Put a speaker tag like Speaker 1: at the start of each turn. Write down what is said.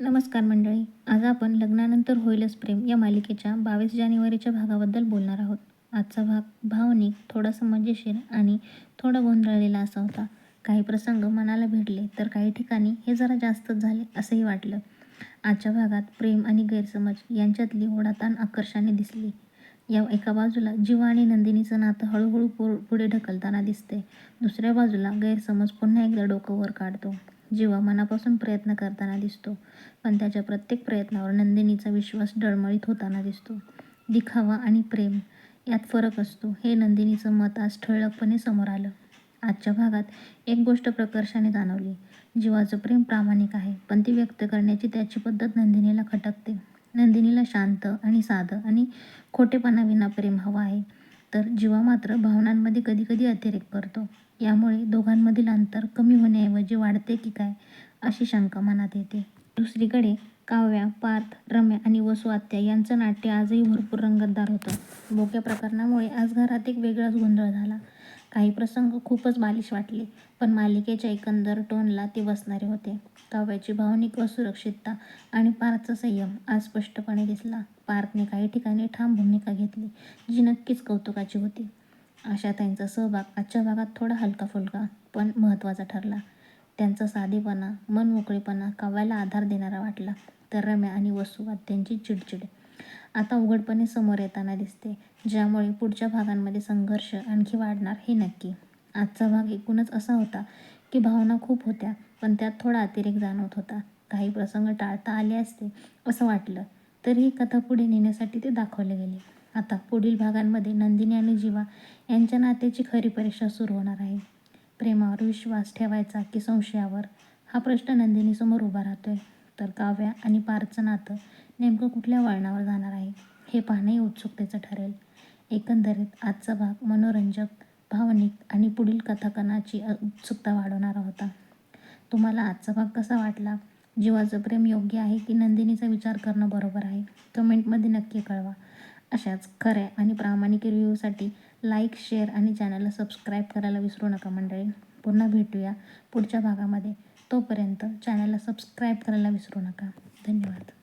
Speaker 1: नमस्कार मंडळी. आज आपण लग्नानंतर होईलच प्रेम या मालिकेच्या 22 जानेवारीच्या भागाबद्दल बोलणार आहोत. आजचा भाग भावनिक, थोडासा मजेशीर आणि थोडा गोंधळलेला असा होता. काही प्रसंग मनाला भिडले तर काही ठिकाणी हे जरा जास्तच झाले असंही वाटलं. आजच्या भागात प्रेम आणि गैरसमज यांच्यातली ओढाताण आकर्षाने दिसली. या एका बाजूला जीवा आणि नंदिनीचं नातं हळूहळू पुढे ढकलताना दिसते. दुसऱ्या बाजूला गैरसमज पुन्हा एकदा डोकं वर काढतो. जीवा मनापासून प्रयत्न करताना दिसतो, पण त्याच्या प्रत्येक प्रयत्नावर नंदिनीचा विश्वास डळमळीत होताना दिसतो. दिखावा आणि प्रेम यात फरक असतो, हे नंदिनीचं मत आज ठळकपणे समोर आलं. आजच्या भागात एक गोष्ट प्रकर्षाने जाणवली. जीवाचं प्रेम प्रामाणिक आहे, पण ती व्यक्त करण्याची त्याची पद्धत नंदिनीला खटकते. नंदिनीला शांत आणि साधं आणि खोटेपणाविना प्रेम हवं आहे, तर जीवा मात्र भावनांमध्ये कधीकधी अतिरेक करतो. यामुळे दोघांमधील अंतर कमी होण्याऐवजी वाढते की काय अशी शंका मनात येते. दुसरीकडे काव्या, पार्थ, रम्या आणि वसू आत्या यांचं नाट्य आजही भरपूर रंगतदार होतं. बोक्या प्रकरणामुळे आज घरात एक वेगळाच गोंधळ झाला. काही प्रसंग खूपच बालिश वाटले, पण मालिकेच्या एकंदर टोनला ते बसणारे होते. काव्याची भावनिक असुरक्षितता आणि पार्थचा संयम आज स्पष्टपणे दिसला. पार्थने काही ठिकाणी ठाम भूमिका घेतली, जी नक्कीच कौतुकाची होती. आशाताईंचा सहभाग आजच्या भागात थोडा हलका-फुलका पण महत्त्वाचा ठरला. त्यांचा साधेपणा, मनमोकळेपणा काव्याला आधार देणारा वाटला. तर रम्या आणि वसू आत्यांची चिडचिड आता उघडपणे समोर येताना दिसते, ज्यामुळे पुढच्या भागांमध्ये संघर्ष आणखी वाढणार हे नक्की. आजचा भाग एकूणच असा होता की भावना खूप होत्या, पण त्यात थोडा अतिरेक जाणवत होता. काही प्रसंग टाळता आले असते असं वाटलं, तरीही कथा पुढे नेण्यासाठी ते दाखवले गेले. आता पुढील भागांमध्ये नंदिनी आणि जीवा यांच्या नात्याची खरी परीक्षा सुरू होणार आहे. प्रेमावर विश्वास ठेवायचा की संशयावर, हा प्रश्न नंदिनीसमोर उभा राहतोय. तर काव्या आणि पार्थचं नातं नेमकं कुठल्या वळणावर जाणार आहे, हे पाहणंही उत्सुकतेचं ठरेल. एकंदरीत आजचा भाग मनोरंजक, भावनिक आणि पुढील कथानकाची उत्सुकता वाढवणारा होता. तुम्हाला आजचा भाग कसा वाटला? जीवाचं प्रेम योग्य आहे की नंदिनीचा विचार करणं बरोबर आहे? कमेंटमध्ये नक्की कळवा. अशाच खऱ्या आणि प्रामाणिक रिव्ह्यूसाठी लाईक, शेअर आणि चॅनलला सबस्क्राईब करायला विसरू नका मंडळी. पुन्हा भेटूया पुढच्या भागामध्ये. तोपर्यंत चॅनलला सबस्क्राईब करायला विसरू नका. धन्यवाद.